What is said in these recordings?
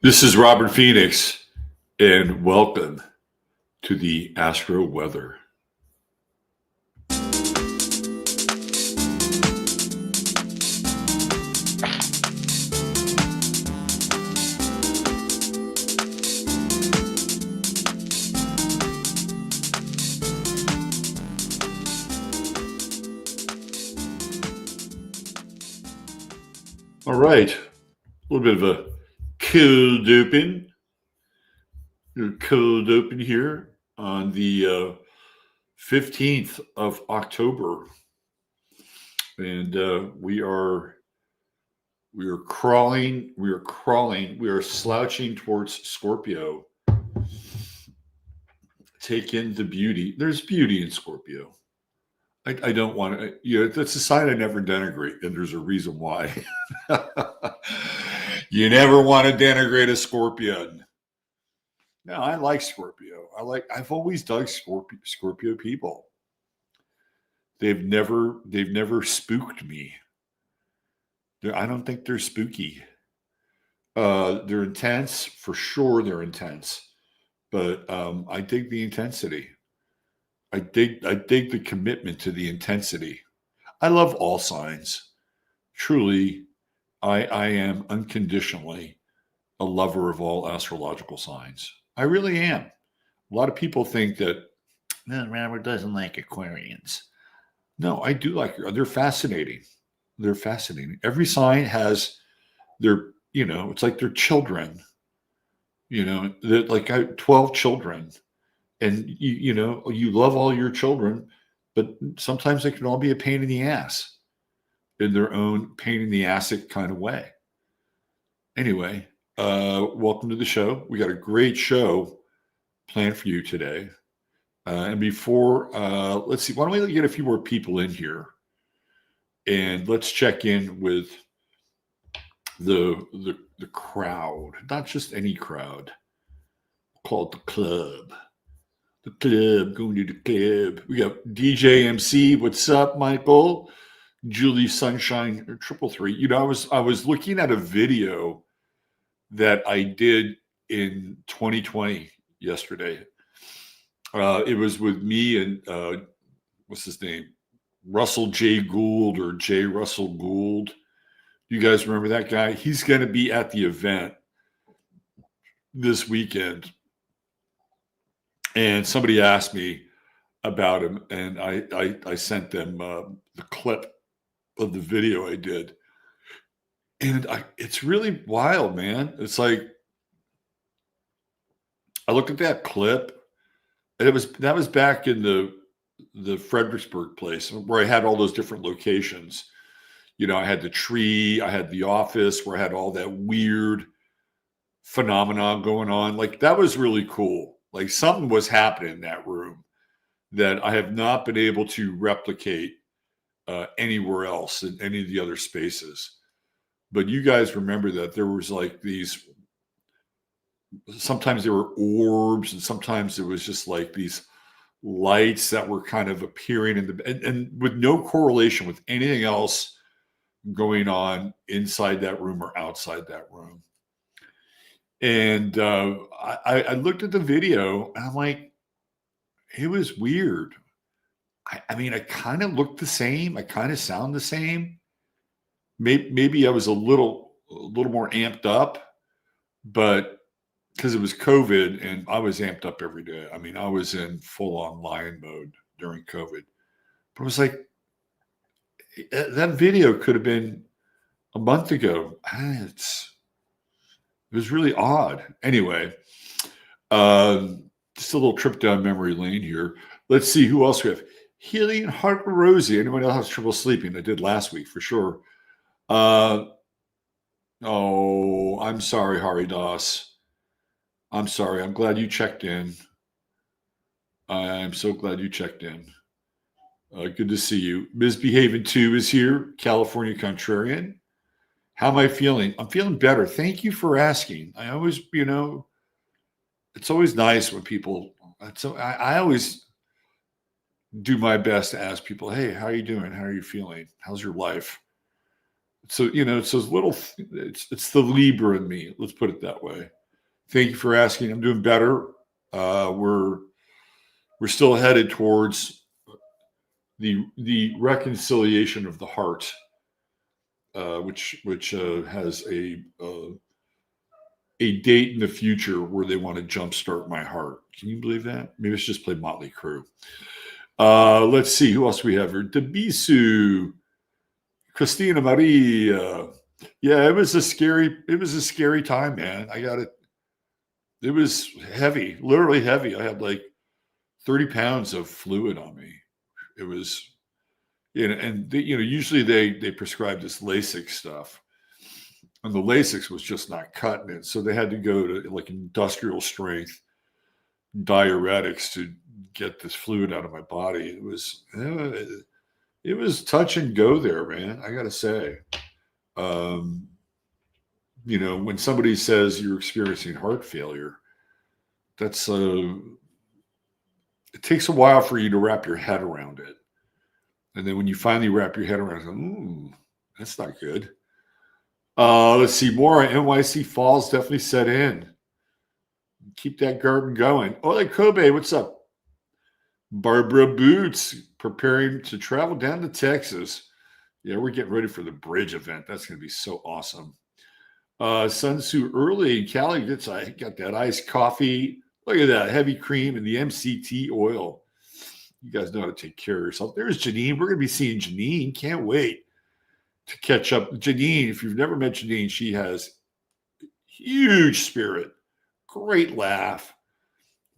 This is Robert Phoenix, and welcome to the Astro Weather. All right, a little bit of a cold open here on the 15th of October, and we are crawling, we are slouching towards Scorpio. Take in the beauty. There's beauty in Scorpio. I don't want to, that's a sign I never denigrate, and there's a reason why. You never want to denigrate a Scorpion. No, I like Scorpio. I've always dug Scorpio people. They've never spooked me. I don't think they're spooky. They're intense, for sure. They're intense, but I dig the intensity. I dig the commitment to the intensity. I love all signs. Truly, I am unconditionally a lover of all astrological signs. I really am. A lot of people think that Robert doesn't like Aquarians. No, I do like. They're fascinating. They're fascinating. Every sign has their, it's like their children. They're like 12 children. And you love all your children, but sometimes they can all be a pain in the ass in their own pain in the ass kind of way. Anyway, welcome to the show. We got a great show planned for you today. And before, let's see, why don't we get a few more people in here, and let's check in with the crowd, not just any crowd. We'll call it the club. The club, going to the club. We got DJ MC. What's up, Michael? Julie Sunshine 333. I was looking at a video that I did in 2020 yesterday. It was with me and what's his name? Russell J. Gould, or J. Russell Gould. You guys remember that guy? He's going to be at the event this weekend. And somebody asked me about him, and I sent them the clip of the video I did. And it's really wild, man. It's like, I looked at that clip, and that was back in the Fredericksburg place where I had all those different locations. I had the tree, I had the office where I had all that weird phenomenon going on. Like, that was really cool. Like, something was happening in that room that I have not been able to replicate anywhere else in any of the other spaces. But you guys remember that there was like these, sometimes there were orbs, and sometimes it was just like these lights that were kind of appearing and with no correlation with anything else going on inside that room or outside that room. And I looked at the video, and I'm like, it was weird. I mean, I kind of looked the same. I kind of sound the same. Maybe I was a little more amped up, but because it was COVID and I was amped up every day. I mean, I was in full on lion mode during COVID. But it was like, that video could have been a month ago. It was really odd. Anyway, just a little trip down memory lane here. Let's see who else we have. Healy and Harper Rosie. Anyone else has trouble sleeping? I did last week for sure. Oh, I'm sorry, Hari Das. I'm sorry. I'm glad you checked in. I'm so glad you checked in. Good to see you. Misbehaving 2 is here. California Contrarian. How am I feeling? I'm feeling better. Thank you for asking. I always, it's always nice when people, I always do my best to ask people, hey, how are you doing? How are you feeling? How's your life? So, it's those little, it's the Libra in me. Let's put it that way. Thank you for asking. I'm doing better. We're still headed towards the reconciliation of the heart, which has a date in the future where they want to jumpstart my heart. Can you believe that? Maybe it's just play Motley Crue. Let's see who else we have here. Debisu, Christina Maria. Yeah, it was a scary time, man. I got it. It was heavy, literally heavy. I had like 30 pounds of fluid on me. It was, and usually they prescribe this Lasix stuff, and the Lasix was just not cutting it. So they had to go to like industrial strength diuretics to get this fluid out of my body. It was touch and go there, man. I got to say, when somebody says you're experiencing heart failure, that's it takes a while for you to wrap your head around it. And then when you finally wrap your head around it, that's not good. Let's see, more NYC Falls definitely set in. Keep that garden going. Oh, like Kobe, what's up? Barbara Boots preparing to travel down to Texas. Yeah, we're getting ready for the bridge event. That's going to be so awesome. Sun Tzu early. Callie I got that iced coffee. Look at that heavy cream and the MCT oil. You guys know how to take care of yourself. There's Janine. We're going to be seeing Janine. Can't wait to catch up. Janine, if you've never met Janine, she has huge spirit, great laugh,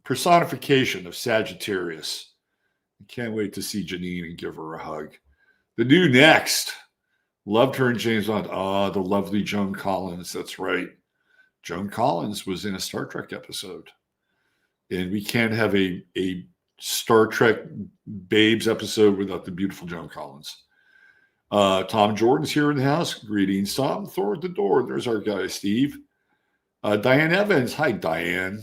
personification of Sagittarius. I can't wait to see Janine and give her a hug. The new next. Loved her and James Bond. The lovely Joan Collins. That's right. Joan Collins was in a Star Trek episode. And we can't have a Star Trek Babes episode without the beautiful Joan Collins. Tom Jordan's here in the house. Greetings, Tom. Thor at the door. There's our guy, Steve. Diane Evans. Hi, Diane.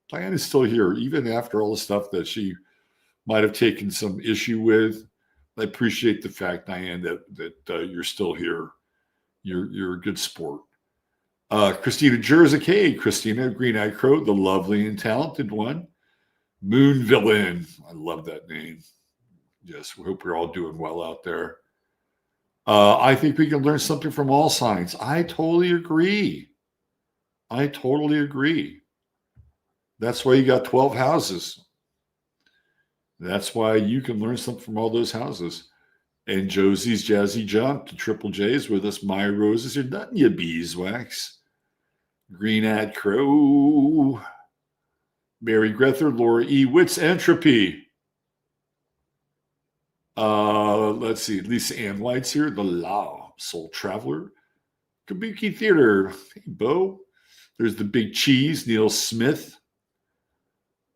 Diane is still here, even after all the stuff that she might have taken some issue with. I appreciate the fact, Diane, that you're still here. You're a good sport. Christina Jerzik. Hey, Christina, Green-Eyed Crow, the lovely and talented one. Moon Villain. I love that name. Yes, we hope we're all doing well out there. I think we can learn something from all signs. I totally agree. That's why you got 12 houses. That's why you can learn something from all those houses. And Josie's Jazzy Jump to Triple J's with us. My Roses, you're nothing, you beeswax. Green-Eyed Crow. Mary Grether, Laura E. Wits Entropy. Let's see. Lisa Ann White's here. The Law. Soul Traveler. Kabuki Theater. Hey, Bo. There's the Big Cheese. Neil Smith.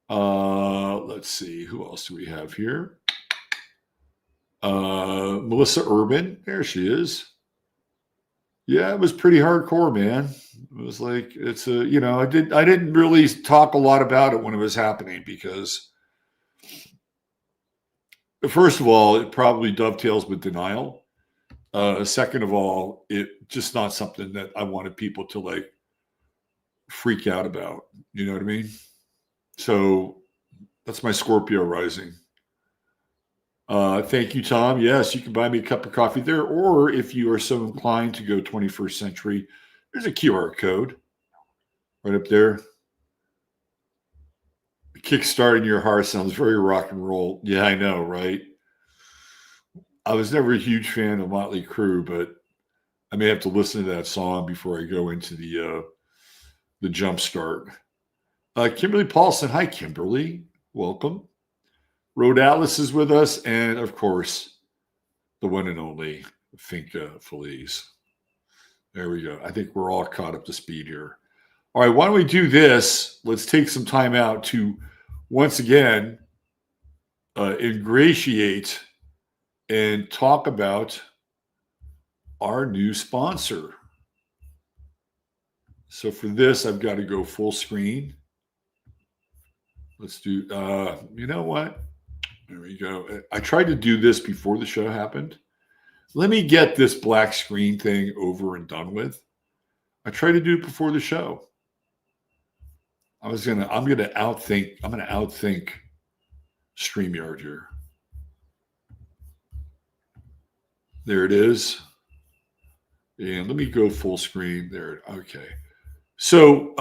Let's see. Who else do we have here? Melissa Urban. There she is. Yeah, it was pretty hardcore, man. It was like, I didn't really talk a lot about it when it was happening because, first of all, it probably dovetails with denial. Second of all, it just not something that I wanted people to like freak out about. You know what I mean? So that's my Scorpio rising. Thank you, Tom. Yes, you can buy me a cup of coffee there. Or if you are so inclined to go 21st century, there's a QR code right up there. Kickstarting your heart sounds very rock and roll. Yeah, I know, right? I was never a huge fan of Motley Crue, but I may have to listen to that song before I go into the jump start. Kimberly Paulson. Hi, Kimberly. Welcome. Rhode Atlas is with us. And, of course, the one and only Finca Feliz. There we go. I think we're all caught up to speed here. All right, why don't we do this? Let's take some time out to, once again, ingratiate and talk about our new sponsor. So for this, I've got to go full screen. Let's do, you know what? There we go. I tried to do this before the show happened. Let me get this black screen thing over and done with. I tried to do it before the show. I'm gonna outthink StreamYard here. There it is. And let me go full screen there. Okay. So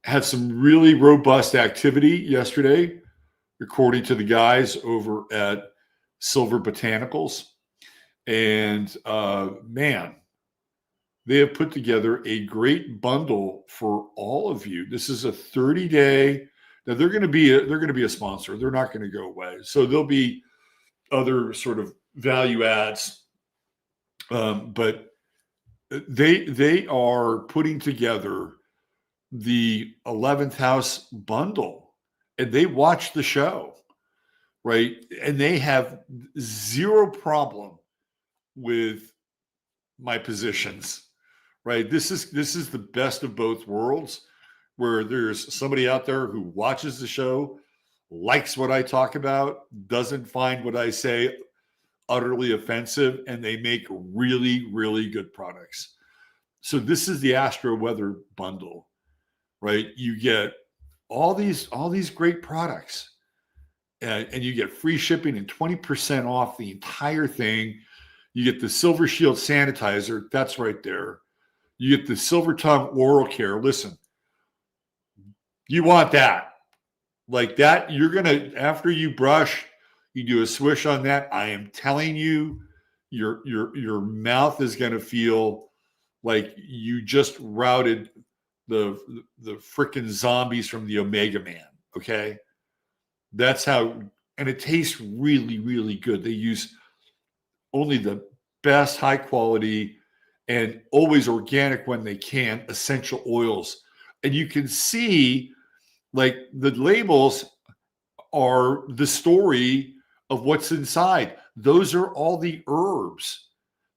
had some really robust activity yesterday, according to the guys over at Silver Botanicals. And man, they have put together a great bundle for all of you. This is a 30-day. Now they're going to be a sponsor. They're not going to go away. So there'll be other sort of value adds, but they are putting together the 11th house bundle, and they watch the show, right? And they have zero problem with my positions, right? This is the best of both worlds, where there's somebody out there who watches the show, likes what I talk about, doesn't find what I say utterly offensive, and they make really, really good products. So this is the Astro Weather bundle, right? You get all these great products, and you get free shipping and 20% off the entire thing. You get the Silver Shield sanitizer. That's right there. You get the Silver Tongue oral care. Listen, you want that. Like that, you're going to, after you brush, you do a swish on that. I am telling you, your mouth is going to feel like you just routed the freaking zombies from the Omega Man. Okay. That's how, and it tastes really, really good. They use only the best high quality and always organic when they can essential oils. And you can see like the labels are the story of what's inside. Those are all the herbs,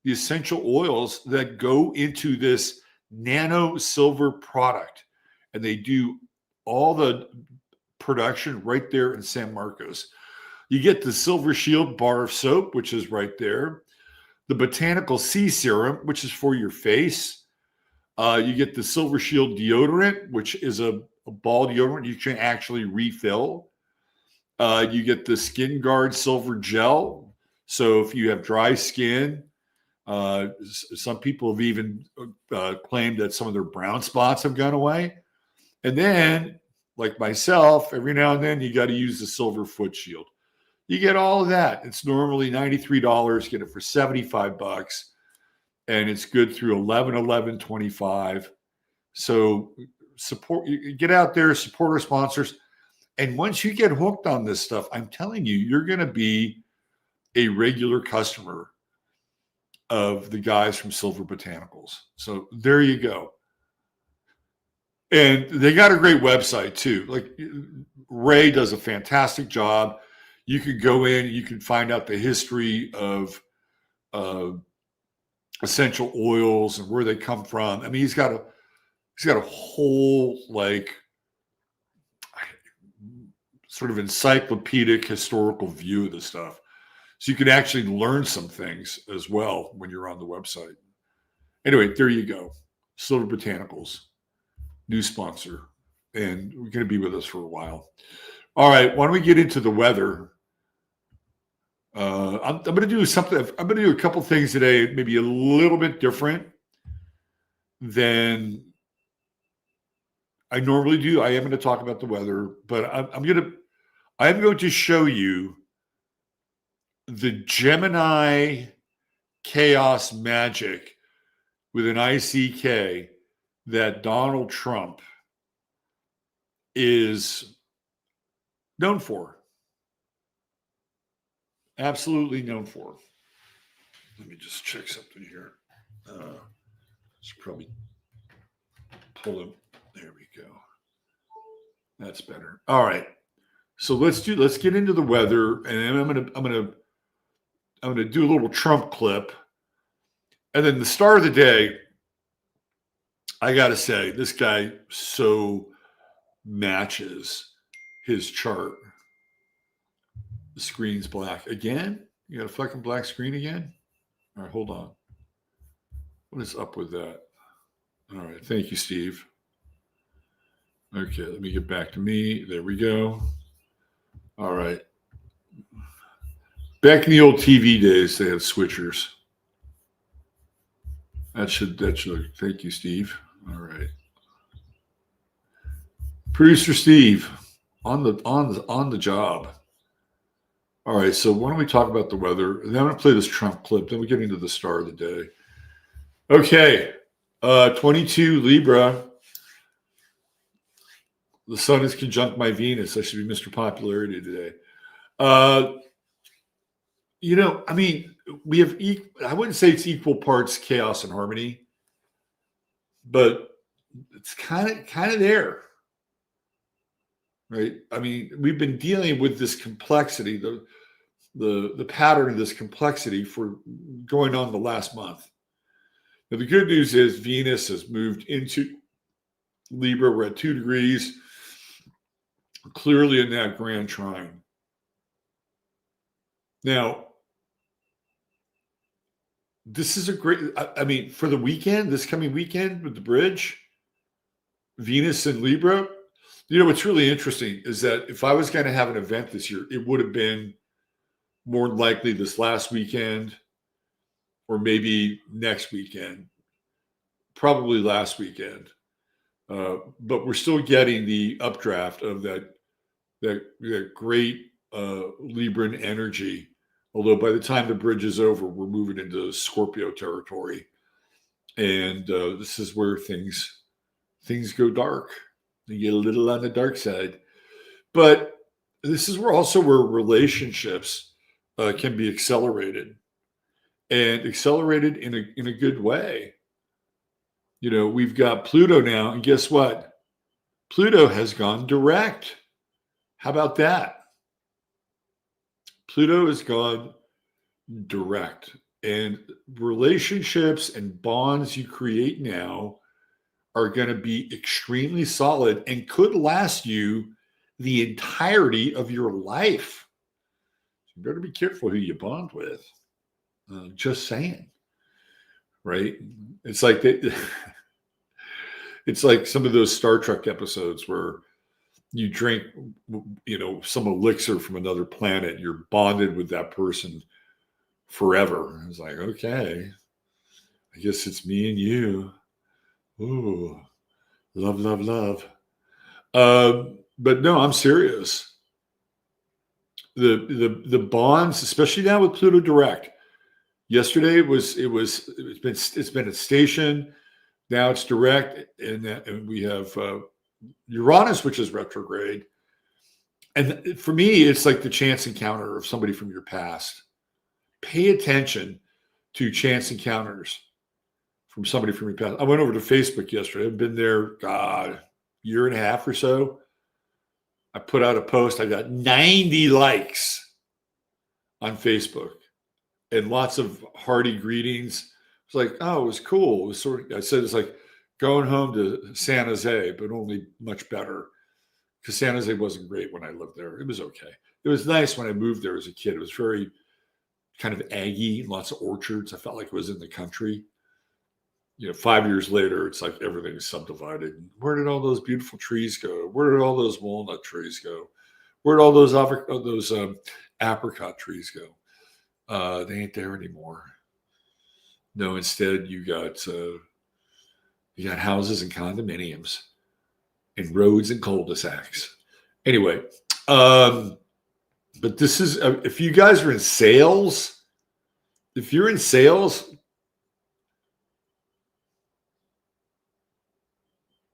the essential oils that go into this nano silver product. And they do all the production right there in San Marcos. You get the Silver Shield bar of soap, which is right there. The Botanical Sea Serum, which is for your face. You get the Silver Shield deodorant, which is a ball deodorant you can actually refill. You get the Skin Guard Silver Gel. So if you have dry skin, some people have even claimed that some of their brown spots have gone away. And then, like myself, every now and then you got to use the Silver Foot Shield. You get all of that. It's normally $93. Get it for $75, and it's good through 11/11/25. So support. Get out there, support our sponsors, and once you get hooked on this stuff, I'm telling you, you're going to be a regular customer of the guys from Silver Botanicals. So there you go. And they got a great website too. Like Ray does a fantastic job. You could go in, you can find out the history of essential oils and where they come from. I mean, he's got a whole like sort of encyclopedic historical view of the stuff. So you can actually learn some things as well when you're on the website. Anyway, there you go. Silver Botanicals, new sponsor, and we're going to be with us for a while. All right, why don't we get into the weather? I'm going to do something. I'm going to do a couple things today, maybe a little bit different than I normally do. I am going to talk about the weather, but I'm going to show you the Gemini chaos magic with an ICK that Donald Trump is known for. Absolutely known for. Let me just check something here. Should probably pull him. There we go. That's better. All right. So let's get into the weather, and I'm gonna do a little Trump clip, and then the start of the day. I gotta say, this guy so matches his chart. The screen's black again. You got a fucking black screen again. All right, hold on. What is up with that? All right, thank you, Steve. Okay, let me get back to me. There we go. All right. Back in the old TV days, they had switchers. That should. Thank you, Steve. All right. Producer Steve, on the job. All right, so why don't we talk about the weather? And then I'm going to play this Trump clip. Then we get into the star of the day. Okay, 22 Libra. The sun is conjunct my Venus. I should be Mr. Popularity today. I mean, we have. I wouldn't say it's equal parts chaos and harmony, but it's kind of there. Right. I mean, we've been dealing with this complexity, the pattern of this complexity for going on the last month. Now, the good news is Venus has moved into Libra. We're at 2 degrees, clearly in that grand trine. Now, this is a great, I mean, for the weekend, this coming weekend with the bridge, Venus and Libra. What's really interesting is that if I was going to have an event this year, it would have been more likely this last weekend or maybe next weekend, probably last weekend. But we're still getting the updraft of that great Libran energy. Although by the time the bridge is over, we're moving into Scorpio territory. And this is where things go dark. You get a little on the dark side. But this is where relationships can be accelerated, and accelerated in a good way. We've got Pluto now, and guess what? Pluto has gone direct. How about that? Pluto has gone direct, and relationships and bonds you create now are going to be extremely solid and could last you the entirety of your life. You better be careful who you bond with. Just saying, right? It's like it's like some of those Star Trek episodes where you drink, some elixir from another planet. You're bonded with that person forever. It's like, okay, I guess it's me and you. Ooh, love, love, love. But no, I'm serious. The bonds, especially now with Pluto direct. Yesterday it's been a station. Now it's direct, and we have Uranus, which is retrograde. And for me, it's like the chance encounter of somebody from your past. Pay attention to chance encounters from somebody from your past. I went over to Facebook yesterday. I've been there, year and a half or so. I put out a post. I got 90 likes on Facebook and lots of hearty greetings. It's like, oh, it was cool. It was I said it's like going home to San Jose, but only much better, because San Jose wasn't great when I lived there. It was okay. It was nice when I moved there as a kid. It was very kind of Aggie, lots of orchards. I felt like it was in the country. 5 years later, it's like everything is subdivided. Where did all those beautiful trees go? Where did all those walnut trees go? Where did all those apricot trees go? They ain't there anymore. No, instead you got houses and condominiums and roads and cul-de-sacs. Anyway, but this is if you guys are in sales, if you're in sales,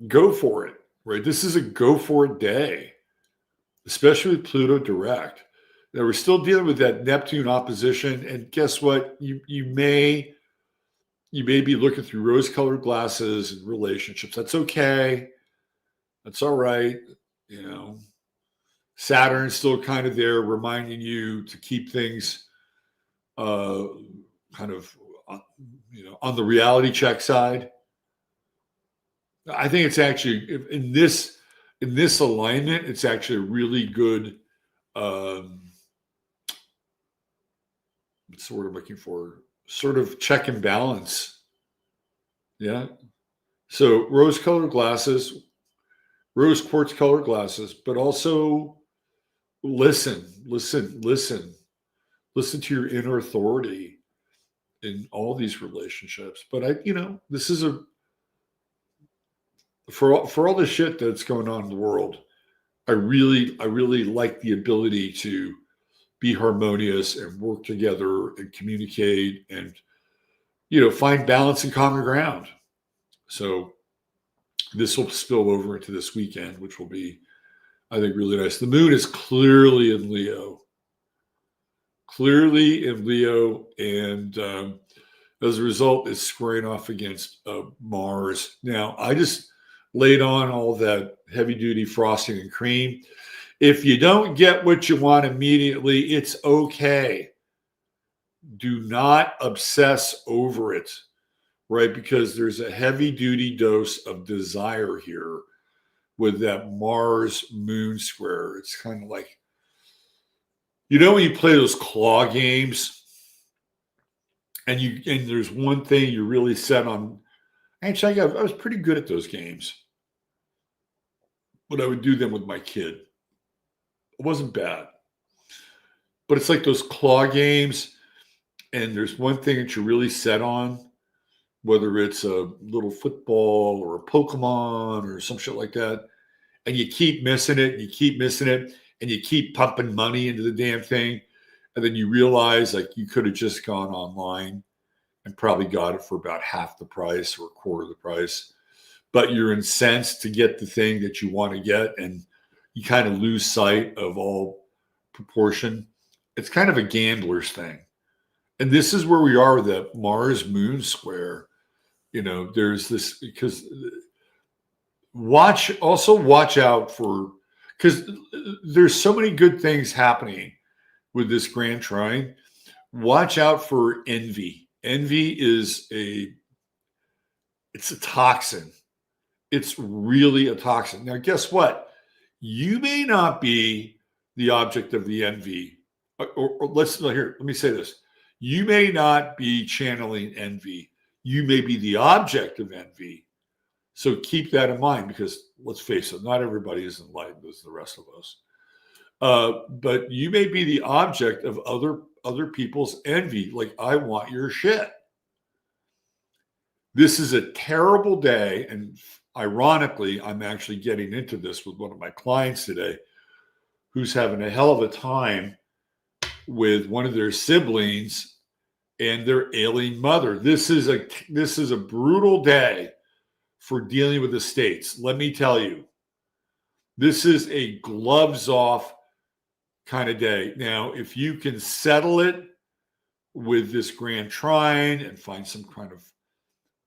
go for it, right? This is a go for it day, especially with Pluto direct. Now we're still dealing with that Neptune opposition, and guess what? You may be looking through rose-colored glasses in relationships. That's okay. That's all right. Saturn's still kind of there, reminding you to keep things kind of on the reality check side. I think it's actually in this alignment, it's actually a really good what's the word I'm looking for? sort of check and balance. Yeah. So rose quartz colored glasses, but also listen to your inner authority in all these relationships. But this is for all the shit that's going on in the world. I really like the ability to be harmonious and work together and communicate and find balance and common ground. So this will spill over into this weekend, which will be, I think, really nice. The moon is clearly in Leo, and as a result, it's squaring off against Mars. Now, I just laid on all that heavy duty frosting and cream. If you don't get what you want immediately, it's okay. Do not obsess over it, right? Because there's a heavy duty dose of desire here with that Mars moon square. It's kind of like, when you play those claw games and there's one thing you're really set on. Actually, I was pretty good at those games, but I would do them with my kid. It wasn't bad, but it's like those claw games, and there's one thing that you're really set on, whether it's a little football or a Pokemon or some shit like that, and you keep missing it, and you keep missing it, and you keep pumping money into the damn thing, and then you realize like you could have just gone online and probably got it for about half the price or a quarter of the price, but you're incensed to get the thing that you want to get, and you kind of lose sight of all proportion. It's kind of a gambler's thing. And this is where we are with that Mars moon square. There's this, because watch out for, because there's so many good things happening with this grand trine. Watch out for envy. Envy it's a toxin. It's really a toxin. Now, guess what? You may not be the object of the envy. Or let me say this. You may not be channeling envy. You may be the object of envy. So keep that in mind, because let's face it, not everybody is enlightened as the rest of us. But you may be the object of other people's envy. Like, I want your shit. This is a terrible day. And ironically, I'm actually getting into this with one of my clients today, who's having a hell of a time with one of their siblings and their ailing mother. This is a brutal day for dealing with the states. Let me tell you, this is a gloves off kind of day. Now, if you can settle it with this grand trine and find some kind of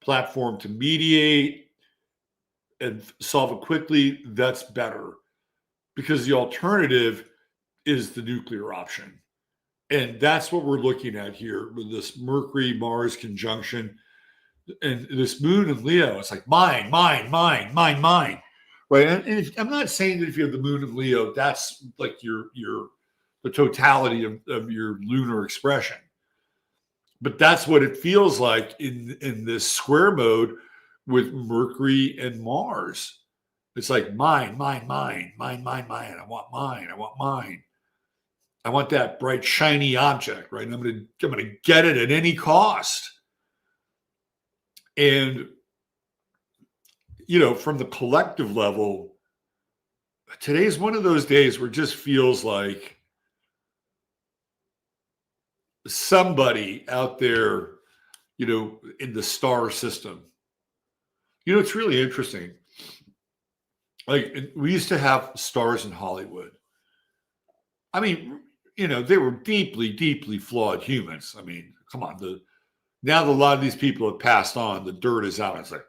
platform to mediate and solve it quickly, that's better, because the alternative is the nuclear option. And that's what we're looking at here with this Mercury-Mars conjunction and this moon in Leo. It's like mine, right? And I'm not saying that if you have the moon in Leo, that's like the totality of your lunar expression. But that's what it feels like in this square mode with Mercury and Mars. It's like mine. I want mine. I want that bright, shiny object, right? And I'm gonna get it at any cost. And from the collective level, today's one of those days where it just feels like somebody out there, in the star system. It's really interesting. Like, we used to have stars in Hollywood. I mean, they were deeply, deeply flawed humans. I mean, come on. Now that a lot of these people have passed on, the dirt is out. It's like,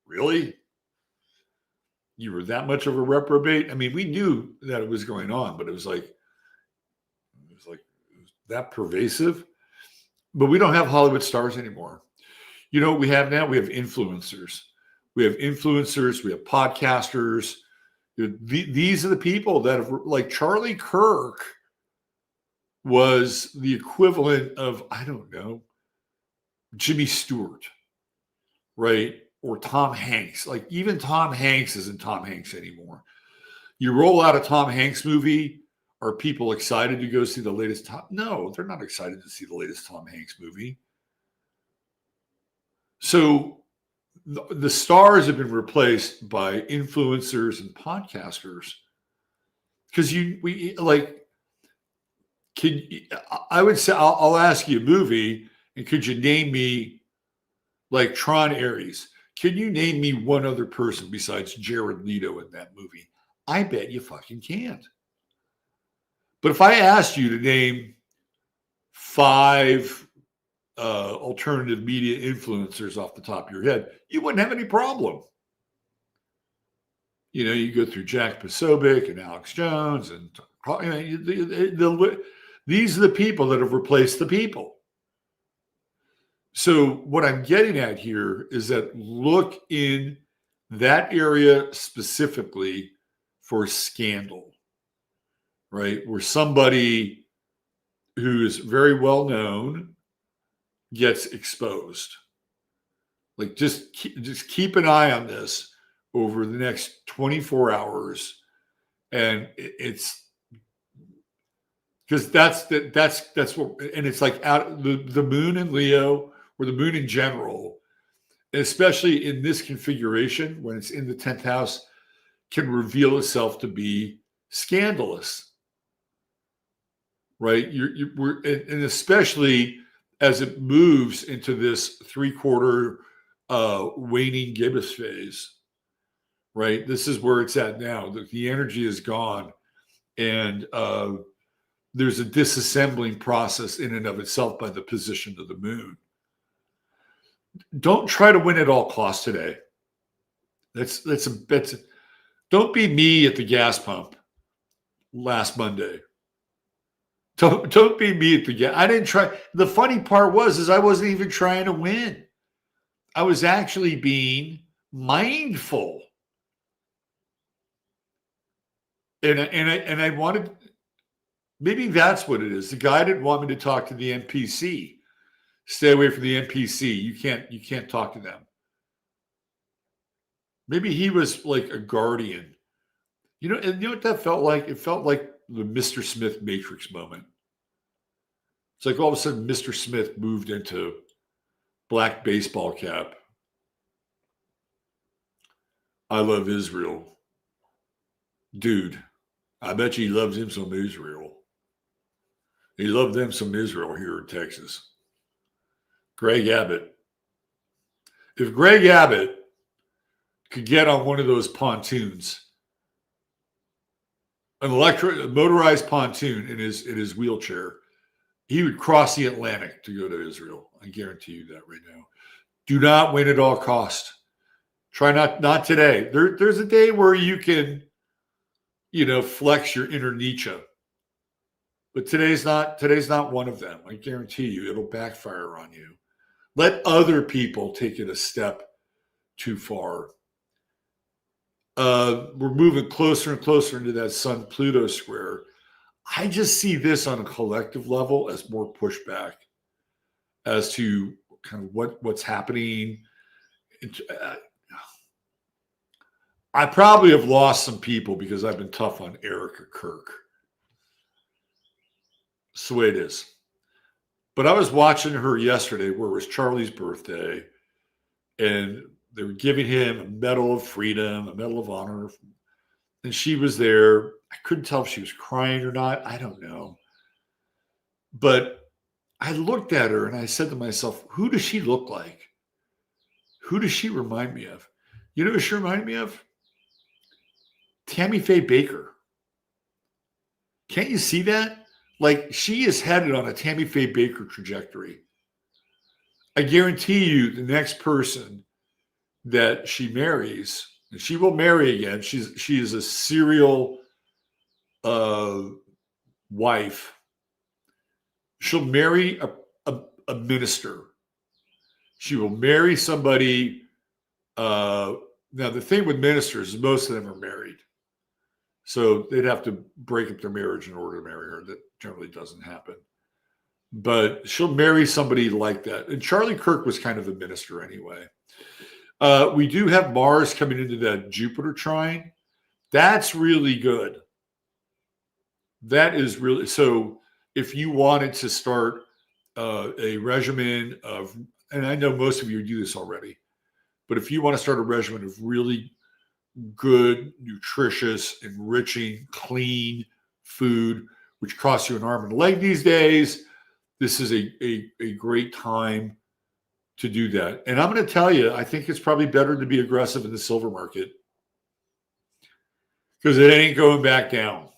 really? You were that much of a reprobate? I mean, we knew that it was going on, but it was that pervasive. But we don't have Hollywood stars anymore. What we have now? We have influencers. We have podcasters. These are the people that have, like, Charlie Kirk was the equivalent of, I don't know, Jimmy Stewart, right? Or Tom Hanks. Like even Tom Hanks isn't Tom Hanks anymore. You roll out a Tom Hanks movie, are people excited to go see the latest Tom? No, they're not excited to see the latest Tom Hanks movie. So the stars have been replaced by influencers and podcasters. Because we like, I would say, I'll ask you a movie, and could you name me like Tron Ares? Can you name me one other person besides Jared Leto in that movie? I bet you fucking can't. But if I asked you to name 5 alternative media influencers off the top of your head, you wouldn't have any problem. You know, you go through Jack Posobiec and Alex Jones, and these are the people that have replaced the people. So what I'm getting at here is that look in that area specifically for scandal, right? Where somebody who is very well known gets exposed. Like just keep an eye on this over the next 24 hours, and it's because that's what, and it's like out the moon in Leo, or the moon in general, especially in this configuration when it's in the 10th house, can reveal itself to be scandalous, right? And especially as it moves into this 3/4 waning gibbous phase, right? This is where it's at now. The energy is gone, and there's a disassembling process in and of itself by the position of the moon. Don't try to win at all costs today. Don't be me at the gas pump last Monday. Don't be me at the gas. I didn't try. The funny part is I wasn't even trying to win. I was actually being mindful. And I wanted, maybe that's what it is. The guy didn't want me to talk to the NPC. Stay away from the NPC. You can't talk to them. Maybe he was like a guardian. And you know what that felt like? It felt like the Mr. Smith Matrix moment. It's like all of a sudden Mr. Smith moved into black baseball cap. I love Israel. Dude, I bet you he loves him some Israel. He loved them some Israel here in Texas. Greg Abbott. If Greg Abbott could get on one of those pontoons, a motorized pontoon in his wheelchair, he would cross the Atlantic to go to Israel. I guarantee you that right now. Do not win at all cost. Try not today. There's a day where you can, flex your inner Nietzsche. But today's not one of them. I guarantee you it'll backfire on you. Let other people take it a step too far. We're moving closer and closer into that Sun-Pluto square. I just see this on a collective level as more pushback as to kind of what's happening. I probably have lost some people because I've been tough on Erica Kirk. That's the way it is. But I was watching her yesterday where it was Charlie's birthday, and they were giving him a Medal of Freedom, a Medal of Honor. And she was there. I couldn't tell if she was crying or not. I don't know. But I looked at her and I said to myself, who does she look like? Who does she remind me of? You know who she reminded me of? Tammy Faye Baker. Can't you see that? Like, she is headed on a Tammy Faye Baker trajectory. I guarantee you the next person that she marries, and she will marry again. She is a serial wife. She'll marry a minister. She will marry somebody. Now, the thing with ministers is most of them are married. So they'd have to break up their marriage in order to marry her. That generally doesn't happen. but she'll marry somebody like that. And Charlie Kirk was kind of a minister anyway. We do have Mars coming into that Jupiter trine. That's really good. That is really so. If you wanted to start a regimen of, and I know most of you do this already, but if you want to start a regimen of really good, nutritious, enriching, clean food, which costs you an arm and a leg these days, this is a great time to do that. And I'm going to tell you, I think it's probably better to be aggressive in the silver market because it ain't going back down.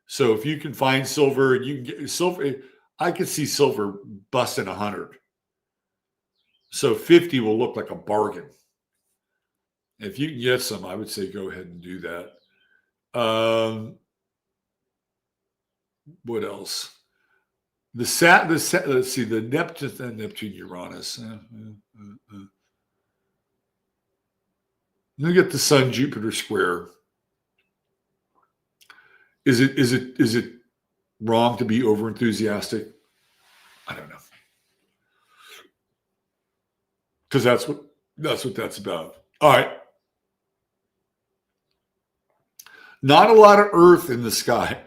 So if you can find silver and you can get silver, I could see silver busting 100. So 50 will look like a bargain. If you can get some, I would say go ahead and do that. What else? Let's see, the Neptune Uranus. Look at the Sun Jupiter square. Is it wrong to be over enthusiastic? I don't know. Because that's what that's about. All right. Not a lot of Earth in the sky.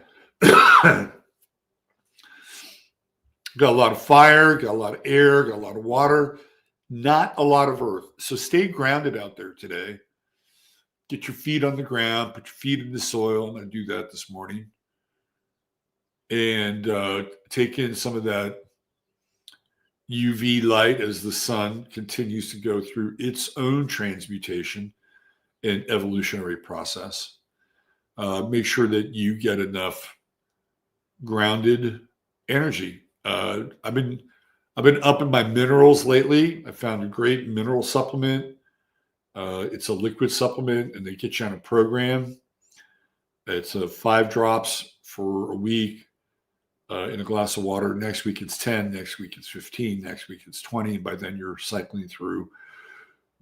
Got a lot of fire, got a lot of air, got a lot of water, not a lot of Earth. So stay grounded out there today. Get your feet on the ground, put your feet in the soil. I'm going to do that this morning. And take in some of that UV light as the sun continues to go through its own transmutation and evolutionary process. Make sure that you get enough grounded energy. I've been upping my minerals lately. I found a great mineral supplement. It's a liquid supplement, and they get you on a program. It's 5 drops for a week in a glass of water. Next week it's 10. Next week it's 15. Next week it's 20. And by then you're cycling through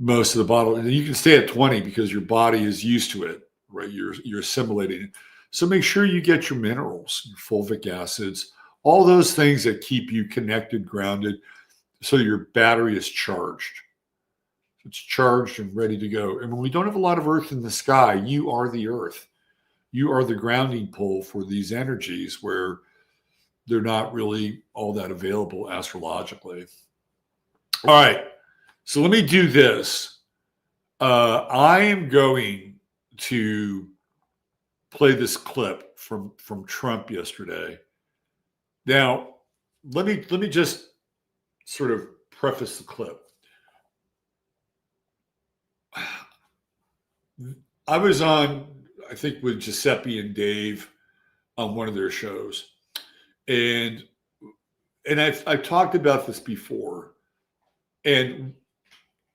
most of the bottle. And you can stay at 20 because your body is used to it, right? You're assimilating it. So make sure you get your minerals, your fulvic acids, all those things that keep you connected, grounded, so your battery is charged. It's charged and ready to go. And when we don't have a lot of Earth in the sky, you are the Earth. You are the grounding pole for these energies where they're not really all that available astrologically. All right. So let me do this. I am going to play this clip from Trump yesterday. Now, let me just sort of preface the clip. I was on, I think, with Giuseppe and Dave on one of their shows, and I've talked about this before, and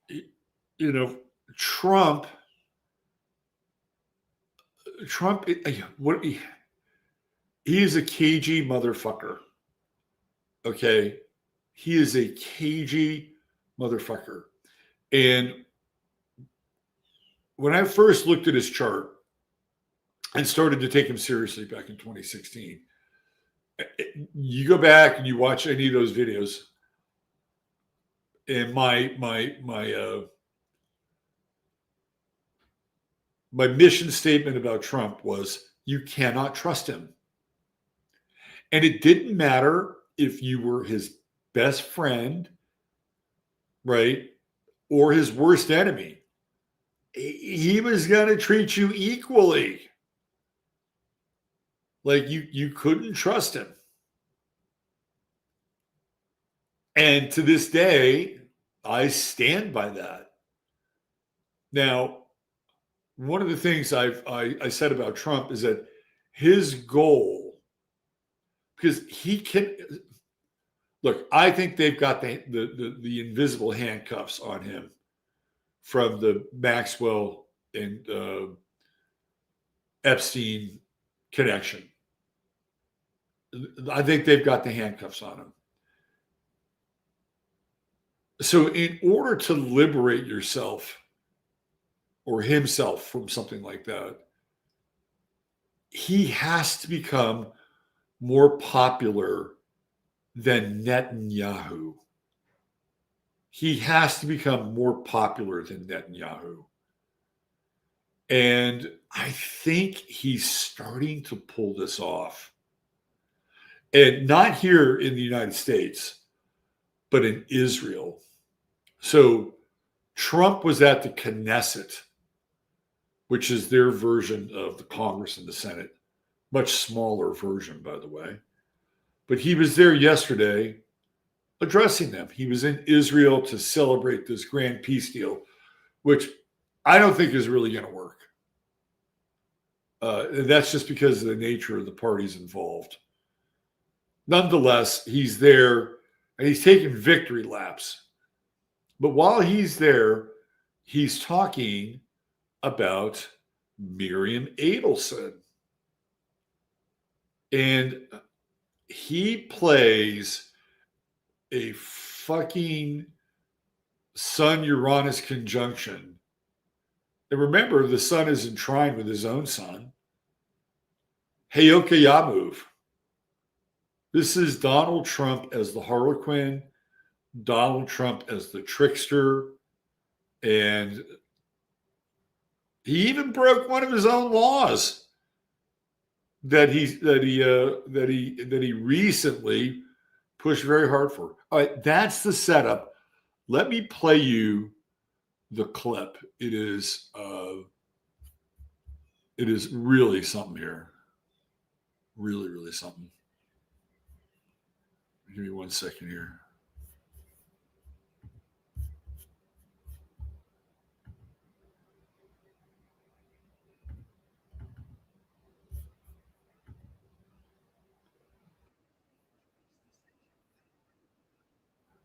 you know, Trump, what he is a cagey motherfucker. Okay, he is a cagey motherfucker, and when I first looked at his chart and started to take him seriously back in 2016, you go back and you watch any of those videos, and my mission statement about Trump was you cannot trust him. And it didn't matter if you were his best friend, right, or his worst enemy. He was going to treat you equally. Like you couldn't trust him. And to this day, I stand by that. Now, one of the things I said about Trump is that his goal, because he can look, I think they've got the invisible handcuffs on him from the Maxwell and Epstein connection. I think they've got the handcuffs on him. So in order to liberate yourself or himself from something like that, he has to become more popular than Netanyahu. He has to become more popular than Netanyahu. And I think he's starting to pull this off. And not here in the United States, but in Israel. So Trump was at the Knesset, which is their version of the Congress and the Senate. Much smaller version, by the way. But he was there yesterday addressing them. He was in Israel to celebrate this grand peace deal, which I don't think is really going to work. That's just because of the nature of the parties involved. Nonetheless, he's there and he's taking victory laps. But while he's there, he's talking about Miriam Adelson. And he plays a fucking Sun-Uranus conjunction. And remember, the sun is enshrined with his own sun. Heyoka Yamuv. This is Donald Trump as the Harlequin, Donald Trump as the trickster, and he even broke one of his own laws that he recently pushed very hard for. All right, that's the setup. Let me play you the clip. It is really something here. Really, really something. Give me 1 second here.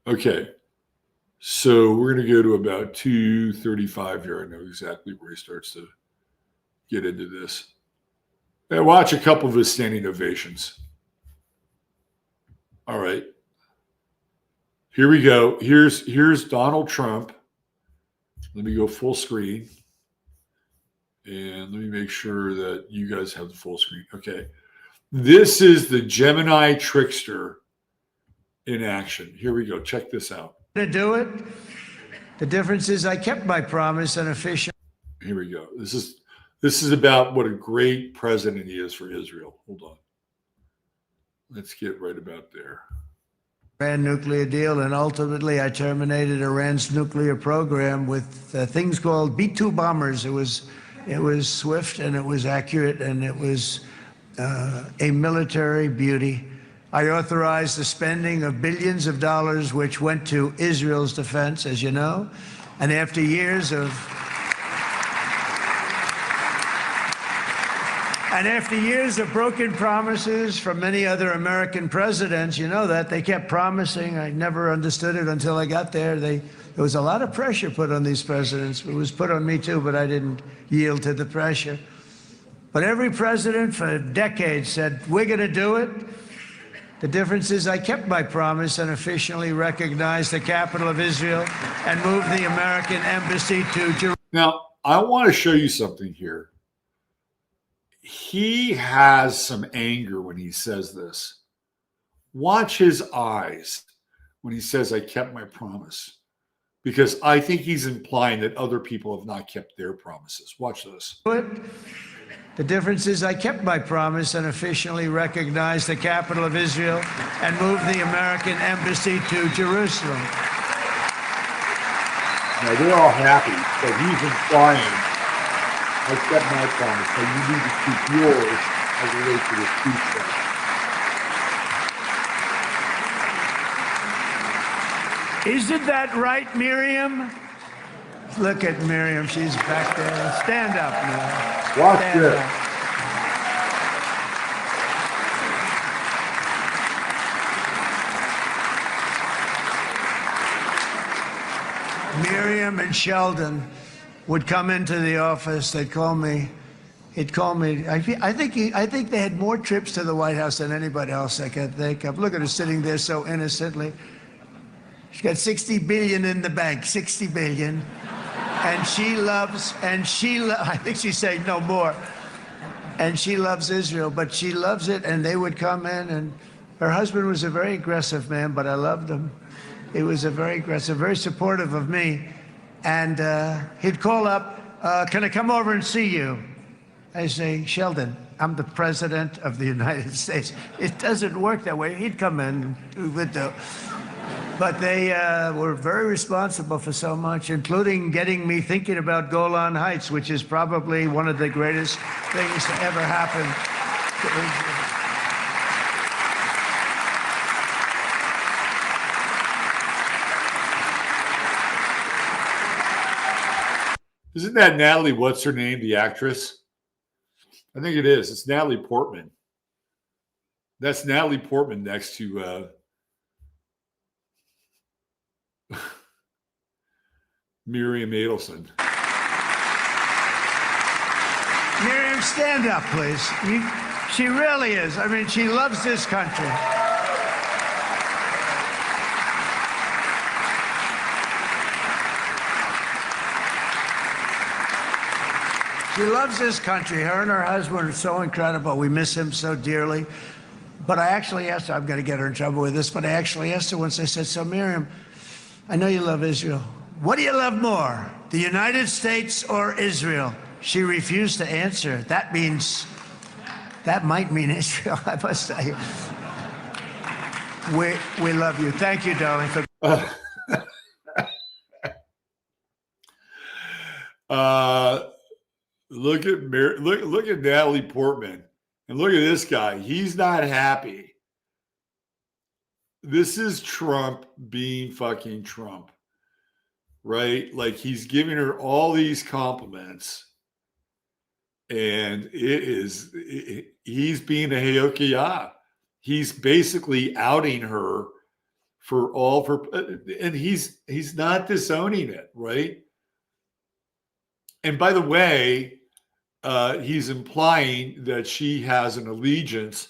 Okay, so we're going to go to about 2:35 here. I know exactly where he starts to get into this. And watch a couple of his standing ovations. All right, here we go. Here's Donald Trump. Let me go full screen, and let me make sure that you guys have the full screen. Okay, this is the Gemini trickster in action. Here we go. Check this out. To do it. The difference is I kept my promise and officially. Here we go. This is about what a great president he is for Israel. Hold on. Let's get right about there. Iran nuclear deal, and ultimately I terminated Iran's nuclear program with things called B-2 bombers. It was swift and it was accurate and it was a military beauty. I authorized the spending of billions of dollars, which went to Israel's defense, as you know. And after years of broken promises from many other American presidents, you know that, they kept promising. I never understood it until I got there. There was a lot of pressure put on these presidents. It was put on me too, but I didn't yield to the pressure. But every president for decades said, we're going to do it. The difference is I kept my promise and officially recognized the capital of Israel and moved the American embassy to Jerusalem. Now, I want to show you something here. He has some anger when he says this. Watch his eyes when he says, I kept my promise. Because I think he's implying that other people have not kept their promises. Watch this. The difference is I kept my promise and officially recognized the capital of Israel and moved the American embassy to Jerusalem. Now, they're all happy, but he's implying, I kept my promise, so you need to keep yours as it relates to this peace thing. Isn't that right, Miriam? Look at Miriam. She's back there. Stand up, Miriam. Watch Stand this. up. Miriam and Sheldon would come into the office. They'd call me. He'd call me. I think they had more trips to the White House than anybody else I could think of. Look at her sitting there so innocently. She's got $60 billion in the bank. $60 billion. And I think she's saying no more. And she loves Israel, but she loves it. And they would come in and Her husband was a very aggressive man, but I loved him. He was a very aggressive, very supportive of me. And he'd call up, can I come over and see you? I say, Sheldon, I'm the president of the United States. It doesn't work that way. He'd come in, we would do. But they were very responsible for so much, including getting me thinking about Golan Heights, which is probably one of the greatest things to ever happen to Israel. Isn't that Natalie, what's her name, the actress? I think it is. It's Natalie Portman. That's Natalie Portman next to Miriam Adelson. Miriam, stand up, please. She really is. I mean, she loves this country. She loves this country. Her and her husband are so incredible. We miss him so dearly. But I actually asked her, I'm going to get her in trouble with this, but I actually asked her once, I said, so Miriam, I know you love Israel. What do you love more, the United States or Israel? She refused to answer. That might mean Israel, I must say. We love you. Thank you, darling. Look at Natalie Portman, and look at this guy. He's not happy. This is Trump being fucking Trump, right? Like, he's giving her all these compliments, and he's being a Heyokiah. He's basically outing her for all of her, and he's not disowning it, right? And by the way, he's implying that she has an allegiance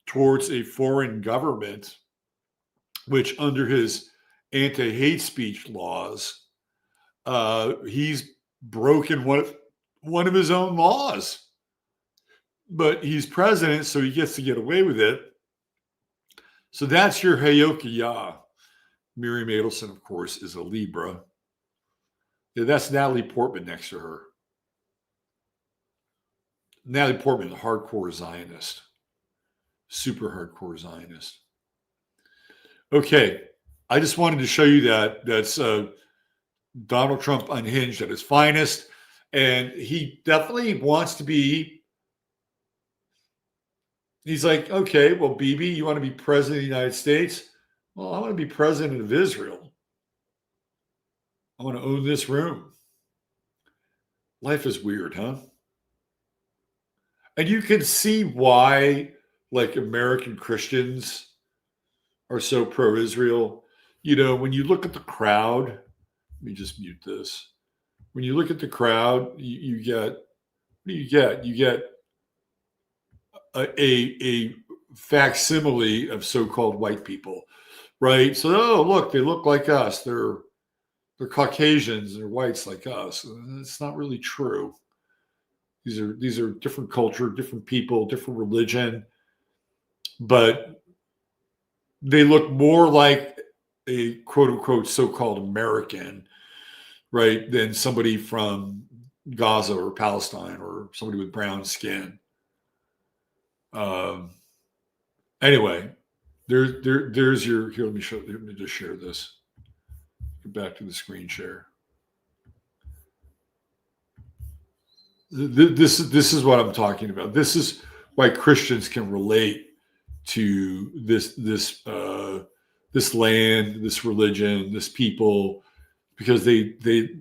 towards a foreign government, which under his anti-hate speech laws, he's broken one of his own laws. But he's president, so he gets to get away with it. So that's your Heyokiah. Miriam Adelson, of course, is a Libra. Yeah, that's Natalie Portman next to her. Natalie Portman, a hardcore Zionist. Super hardcore Zionist. Okay, I just wanted to show you that. That's Donald Trump unhinged at his finest. And he definitely wants to be. He's like, okay, well, Bibi, you want to be president of the United States? Well, I want to be president of Israel. I want to own this room. Life is weird, huh? And you can see why, like, American Christians are so pro-Israel. You know, when you look at the crowd, let me just mute this. When you look at the crowd, you get, what do you get? You get a facsimile of so-called white people, right? So, oh, look, they look like us. They're Caucasians, they're whites like us. And it's not really true. These are different culture, different people, different religion, but they look more like a quote unquote so-called American, right, than somebody from Gaza or Palestine or somebody with brown skin. Anyway, there's your, here, let me just share this. Get back to the screen share. This is what I'm talking about. This is why Christians can relate to this land, this religion, this people, because they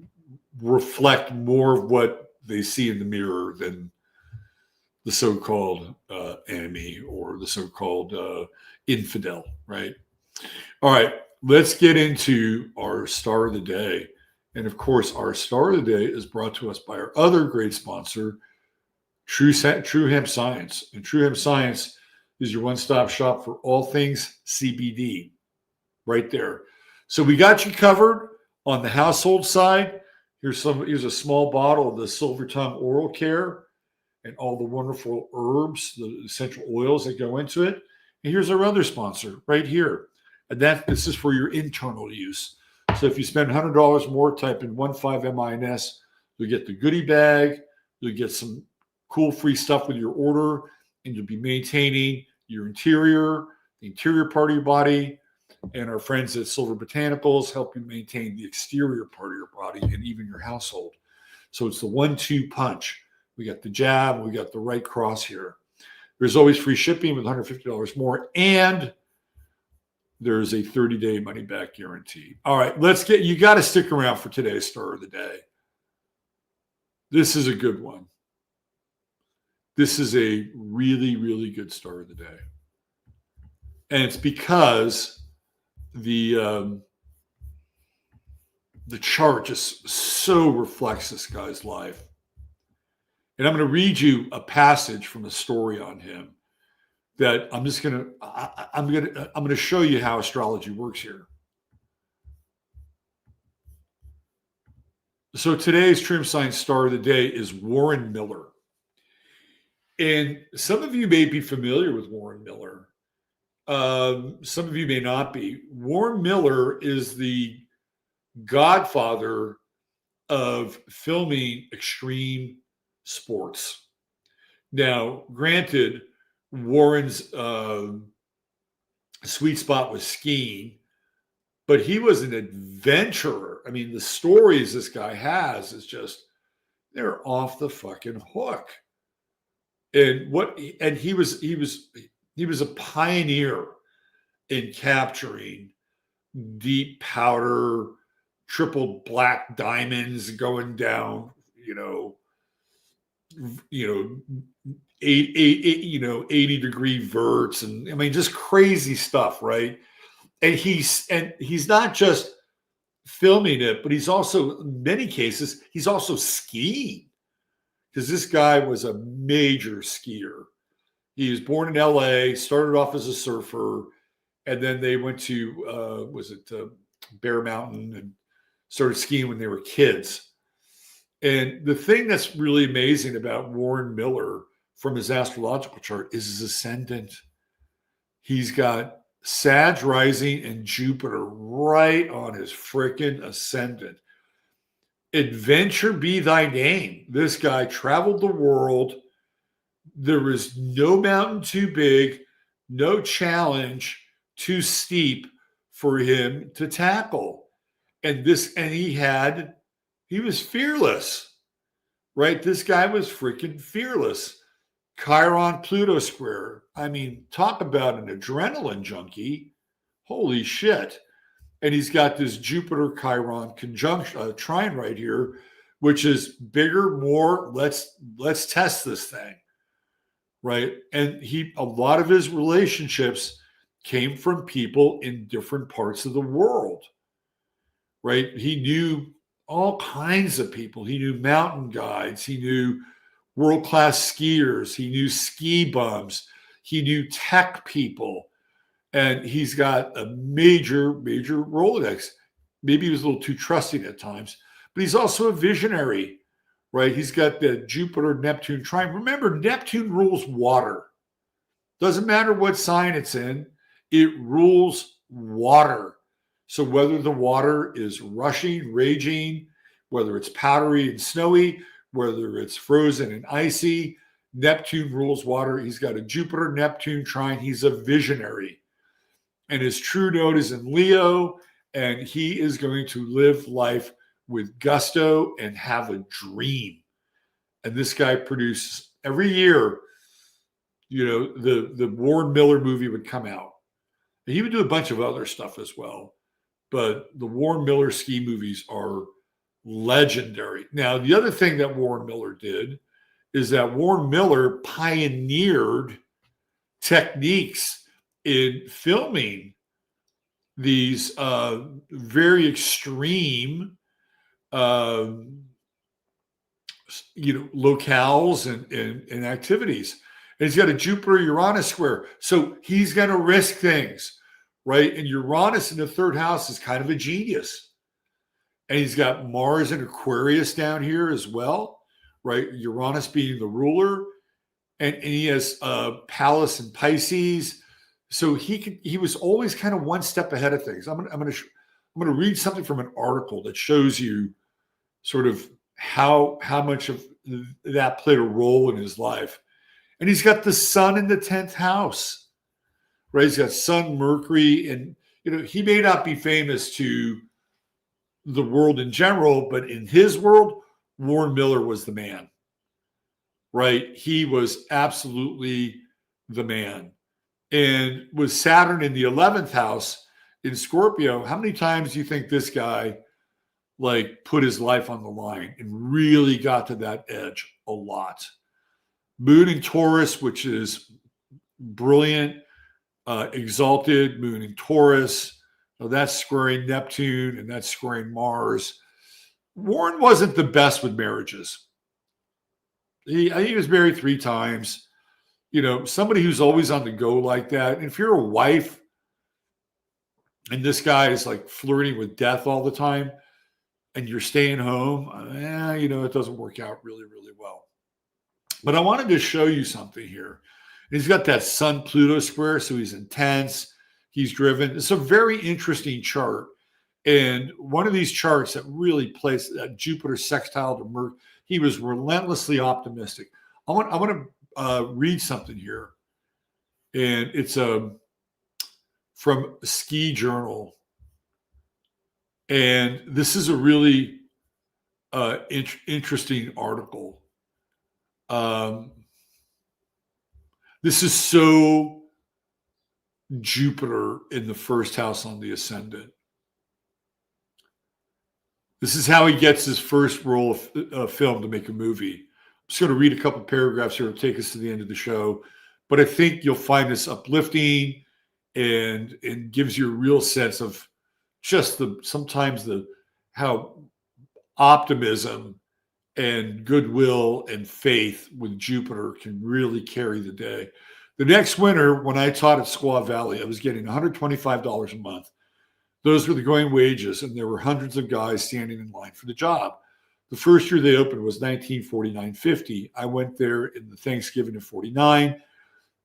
reflect more of what they see in the mirror than the so-called enemy or the so-called infidel, right? All right, let's get into our star of the day. And of course, our star of the day is brought to us by our other great sponsor, True Hemp Science. And True Hemp Science is your one-stop shop for all things CBD, right there. So we got you covered on the household side. Here's a small bottle of the Silver Tongue Oral Care and all the wonderful herbs, the essential oils that go into it. And here's our other sponsor right here. And this is for your internal use. So if you spend $100 more, type in 15MINS, you'll get the goodie bag, you'll get some cool free stuff with your order, and you'll be maintaining your interior, the interior part of your body, and our friends at Silver Botanicals help you maintain the exterior part of your body and even your household. So it's the 1-2 punch. We got the jab, we got the right cross here. There's always free shipping with $150 more, and there's a 30-day money-back guarantee. All right, you got to stick around for today's star of the day. This is a good one. This is a really, really good star of the day. And it's because the chart just so reflects this guy's life. And I'm going to read you a passage from a story on him that I'm going to show you how astrology works here. So today's True Hemp Science star of the day is Warren Miller. And some of you may be familiar with Warren Miller. Some of you may not be. Warren Miller is the godfather of filming extreme sports. Now, granted, Warren's sweet spot was skiing, but he was an adventurer. I mean, the stories this guy has is just, they're off the fucking hook. And he was a pioneer in capturing deep powder, triple black diamonds going down, 80-degree verts, and I mean, just crazy stuff, right? And he's not just filming it, but he's also, in many cases, he's also skiing, because this guy was a major skier. He was born in LA, started off as a surfer, and then they went to Bear Mountain and started skiing when they were kids. And the thing that's really amazing about Warren Miller from his astrological chart is his ascendant. He's got Sag rising and Jupiter right on his freaking ascendant. Adventure be thy name. This guy traveled the world. There was no mountain too big, no challenge too steep for him to tackle. And he was fearless, right? This guy was freaking fearless. Chiron Pluto square. I mean, talk about an adrenaline junkie. Holy shit. And he's got this Jupiter Chiron conjunction trine right here, which is bigger, more, let's test this thing. Right? And a lot of his relationships came from people in different parts of the world. Right? He knew all kinds of people. He knew mountain guides. He knew world-class skiers. He knew ski bums. He knew tech people. And he's got a major, major Rolodex. Maybe he was a little too trusting at times, but he's also a visionary, right? He's got the Jupiter-Neptune trine. Remember, Neptune rules water. Doesn't matter what sign it's in, it rules water. So whether the water is rushing, raging, whether it's powdery and snowy, whether it's frozen and icy, Neptune rules water. He's got a Jupiter-Neptune trine. He's a visionary. And his true node is in Leo, and he is going to live life with gusto and have a dream. And this guy produces every year, the Warren Miller movie would come out. And he would do a bunch of other stuff as well. But the Warren Miller ski movies are legendary. Now, the other thing that Warren Miller did is that Warren Miller pioneered techniques in filming these very extreme, locales and activities. And he's got a Jupiter-Uranus square. So he's going to risk things, right? And Uranus in the third house is kind of a genius. And he's got Mars in Aquarius down here as well, right? Uranus being the ruler. And he has Pallas in Pisces, So he was always kind of one step ahead of things. I'm gonna read something from an article that shows you sort of how much of that played a role in his life. And he's got the sun in the 10th house, right? He's got Sun, Mercury, and he may not be famous to the world in general, but in his world, Warren Miller was the man, right? He was absolutely the man. And with Saturn in the 11th house in Scorpio, how many times do you think this guy like put his life on the line and really got to that edge? A lot. Moon in Taurus, which is brilliant, exalted Moon in Taurus. So that's squaring Neptune and that's squaring Mars. Warren wasn't the best with marriages. I think he was married 3 times. Somebody who's always on the go like that. And if you're a wife and this guy is like flirting with death all the time and you're staying home, it doesn't work out really, really well. But I wanted to show you something here. He's got that Sun Pluto square, so he's intense. He's driven. It's a very interesting chart. And one of these charts that really plays that Jupiter sextile to Mercury, he was relentlessly optimistic. I want to read something here. And it's from Ski Journal. And this is a really interesting article. This is so Jupiter in the 1st house on the ascendant. This is how he gets his first role of film to make a movie. I'm just going to read a couple paragraphs here to take us to the end of the show. But I think you'll find this uplifting and gives you a real sense of just how optimism and goodwill and faith with Jupiter can really carry the day. The next winter, when I taught at Squaw Valley, I was getting $125 a month. Those were the going wages, and there were hundreds of guys standing in line for the job. The first year they opened was 1949-50. I went there in the Thanksgiving of 49.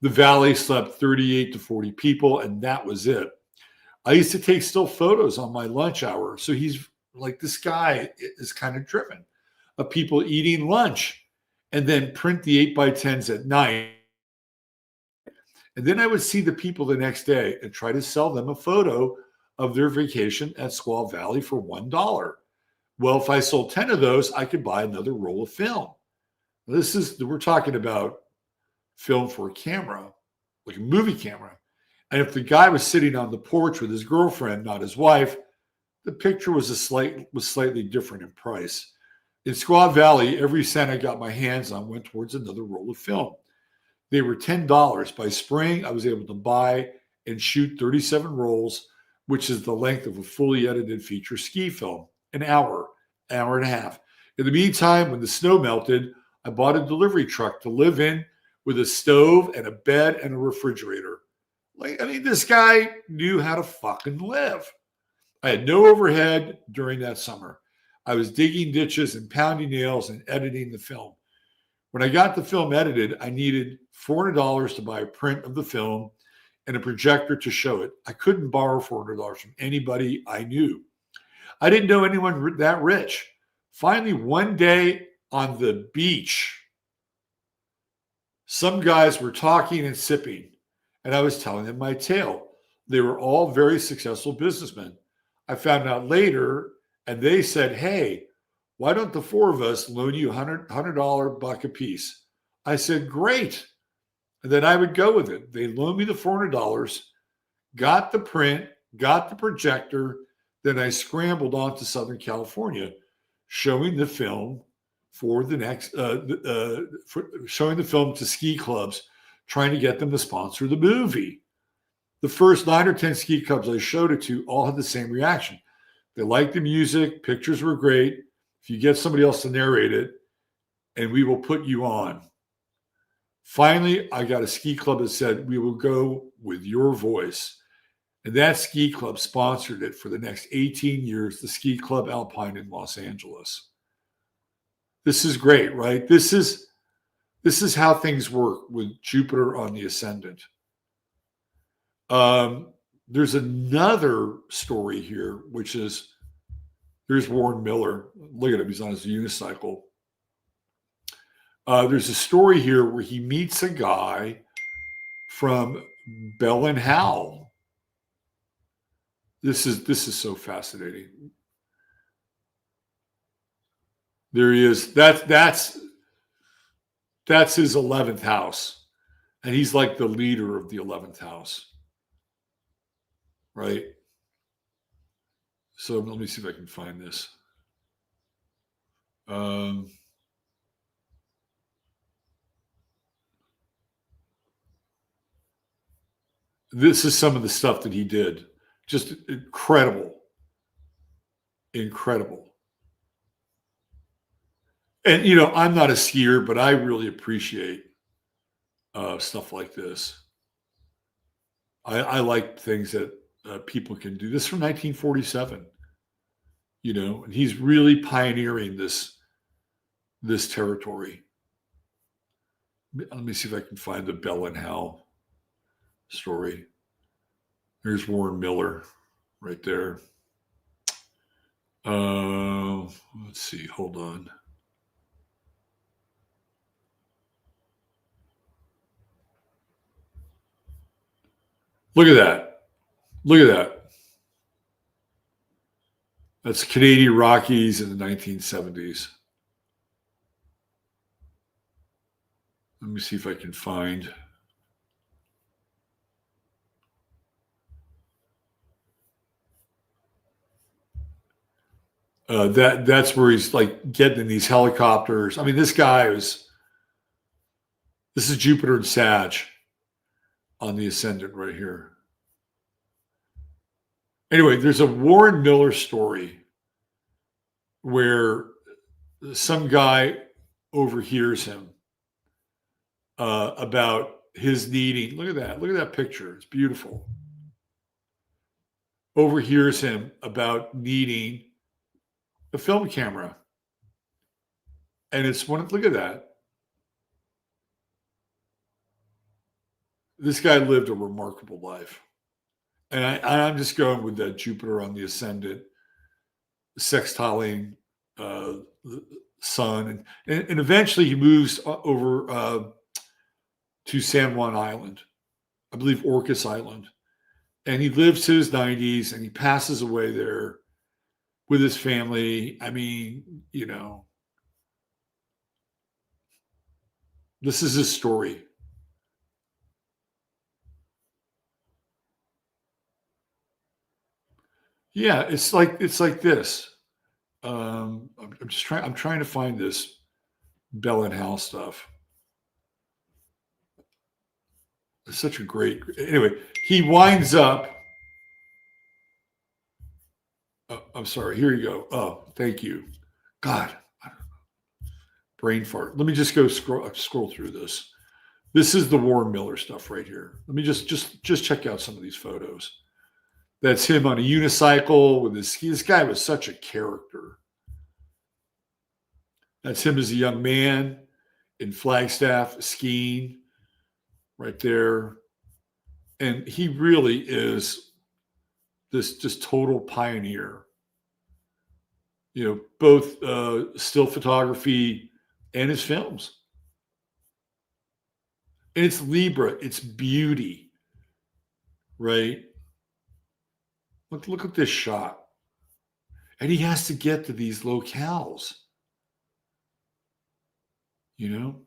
The valley slept 38 to 40 people, and that was it. I used to take still photos on my lunch hour. So he's like, this guy is kind of driven of people eating lunch and then print the 8x10s at night. And then I would see the people the next day and try to sell them a photo of their vacation at Squaw Valley for $1. Well, if I sold 10 of those, I could buy another roll of film. We're talking about film for a camera, like a movie camera. And if the guy was sitting on the porch with his girlfriend, not his wife, the picture was slightly different in price. In Squaw Valley, every cent I got my hands on went towards another roll of film. They were $10. By spring, I was able to buy and shoot 37 rolls, which is the length of a fully edited feature ski film, an hour and a half. In the meantime, when the snow melted, I bought a delivery truck to live in with a stove and a bed and a refrigerator. This guy knew how to fucking live. I had no overhead during that summer. I was digging ditches and pounding nails and editing the film. When I got the film edited, I needed $400 to buy a print of the film and a projector to show it. I couldn't borrow $400 from anybody I knew. I didn't know anyone that rich. Finally, one day on the beach, some guys were talking and sipping, and I was telling them my tale. They were all very successful businessmen. I found out later, and they said, hey, why don't the 4 of us loan you $100 buck a piece? I said, great. And then I would go with it. They loaned me the $400, got the print, got the projector. Then I scrambled on to Southern California, showing the film showing the film to ski clubs, trying to get them to sponsor the movie. The first 9 or 10 ski clubs I showed it to all had the same reaction. They liked the music, pictures were great. If you get somebody else to narrate it, and we will put you on. Finally, I got a ski club that said, we will go with your voice. And that ski club sponsored it for the next 18 years, the Ski Club Alpine in Los Angeles. This is great, right? This is how things work with Jupiter on the ascendant. There's another story here, which is there's Warren Miller. Look at him; he's on his unicycle. There's a story here where he meets a guy from Bell and Howell. This is so fascinating. There he is. That's his 11th house, and he's like the leader of the 11th house, right? So let me see if I can find this. This is some of the stuff that he did. Just incredible. Incredible. And, you know, I'm not a skier, but I really appreciate stuff like this. I like things that people can do. This is from 1947, you know, and he's really pioneering this territory. Let me see if I can find the Bell and Howell story. There's Warren Miller right there. Let's see. Hold on. Look at that. Look at that. That's Canadian Rockies in the 1970s. Let me see if I can find. That's where he's like getting in these helicopters. I mean, this is Jupiter and Sag on the ascendant right here. Anyway, there's a Warren Miller story where some guy overhears him about his needing. Look at that. Look at that picture. It's beautiful. Overhears him about needing a film camera. And it's look at that. This guy lived a remarkable life. And I'm just going with that Jupiter on the ascendant, sextiling the sun. And eventually he moves over to San Juan Island, I believe Orcas Island. And he lives to his 90s and he passes away there with his family. I mean, you know, this is his story. Yeah, it's like this. I'm trying to find this Bell and Howell stuff. It's such a great. Anyway, he winds up. I'm sorry. Here you go. Oh, thank you. God, brain fart. Let me just go scroll through this. This is the Warren Miller stuff right here. Let me just check out some of these photos. That's him on a unicycle with his ski. This guy was such a character. That's him as a young man in Flagstaff skiing right there. And he really is this just total pioneer. You know, both still photography and his films. And it's Libra, it's beauty, right? Look at this shot. And he has to get to these locales, you know?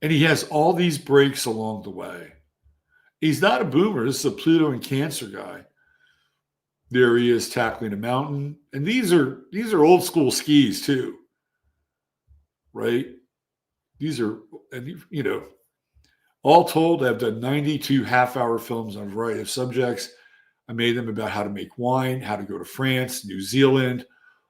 And he has all these breaks along the way. He's not a boomer. This is a Pluto and Cancer guy. There he is tackling a mountain. And these are old school skis too, right? These are, and you know, all told, I've done 92 half-hour films on a variety of subjects. I made them about how to make wine, how to go to France, New Zealand,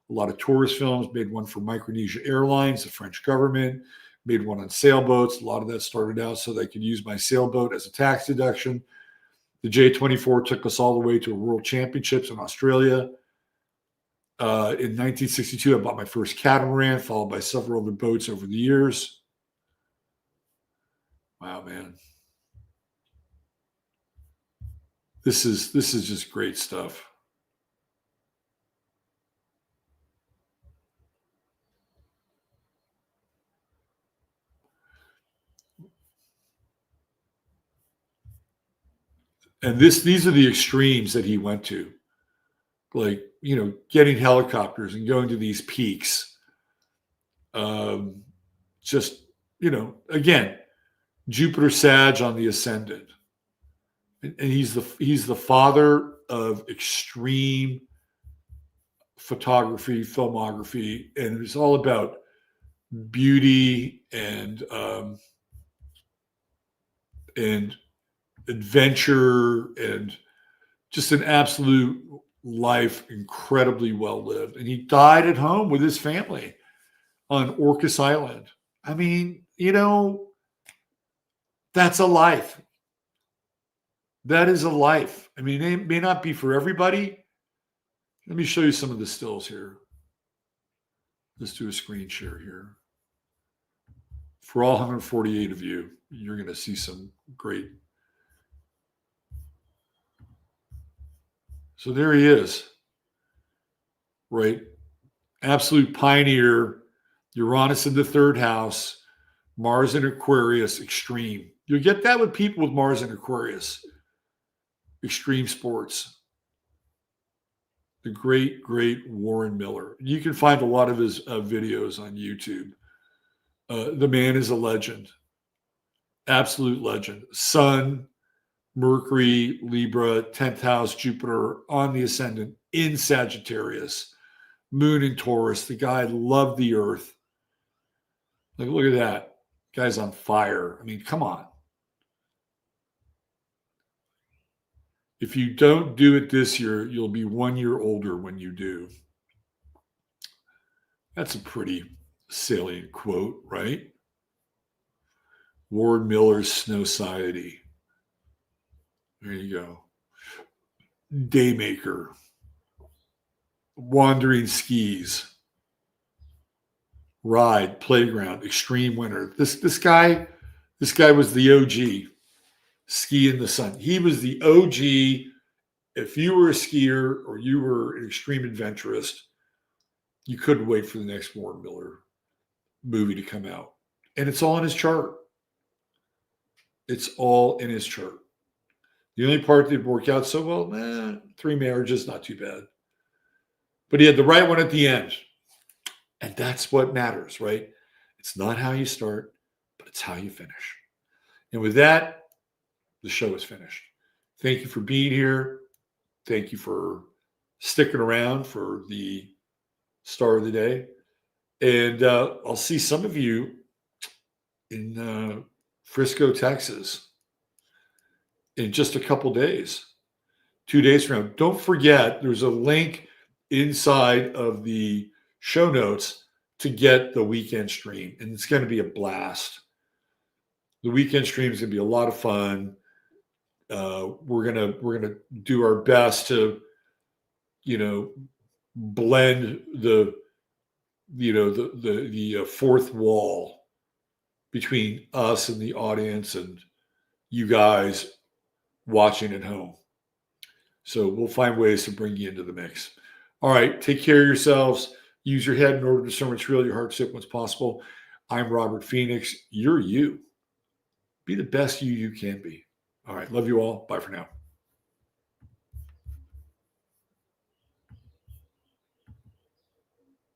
a lot of tourist films, made one for Micronesia Airlines, the French government, made one on sailboats. A lot of that started out so they could use my sailboat as a tax deduction. The J-24 took us all the way to World Championships in Australia. In 1962, I bought my first catamaran, followed by several other boats over the years. Wow, man. This is just great stuff. And these are the extremes that he went to. Like, getting helicopters and going to these peaks. Just, again, Jupiter Sag on the ascendant. And he's the father of extreme photography, filmography, and it's all about beauty and adventure and just an absolute life, incredibly well lived. And he died at home with his family on Orcas Island. I mean, that's a life. That is a life. I mean, it may not be for everybody. Let me show you some of the stills here. Let's do a screen share here. For all 148 of you, you're going to see some great. So there he is, right? Absolute pioneer, Uranus in the third house, Mars in Aquarius, extreme. You'll get that with people with Mars in Aquarius, extreme sports. The great, great Warren Miller. You can find a lot of his videos on YouTube. The man is a legend, absolute legend. Sun, Mercury, Libra, 10th house, Jupiter on the ascendant in Sagittarius, Moon in Taurus. The guy loved the earth. Like, look at that. Guy's on fire. I mean, come on. If you don't do it this year, you'll be 1 year older when you do. That's a pretty salient quote, right? Warren Miller's Snowciety. There you go. Daymaker. Wandering skis. Ride, playground, extreme winter. This guy was the OG. Ski in the sun. He was the OG. If you were a skier or you were an extreme adventurist, you couldn't wait for the next Warren Miller movie to come out. And it's all in his chart. It's all in his chart. The only part that didn't work out so well, 3 marriages, not too bad. But he had the right one at the end. And that's what matters, right? It's not how you start, but it's how you finish. And with that, the show is finished. Thank you for being here. Thank you for sticking around for the star of the day. And I'll see some of you in Frisco, Texas in just a couple days, 2 days from now. Don't forget, there's a link inside of the show notes to get the weekend stream. And it's going to be a blast. The weekend stream is going to be a lot of fun. We're gonna do our best to, blend the fourth wall between us and the audience and you guys watching at home. So we'll find ways to bring you into the mix. All right, take care of yourselves. Use your head in order to discern what's real, your heart sip what's possible. I'm Robert Phoenix. You're you. Be the best you can be. All right. Love you all. Bye for now.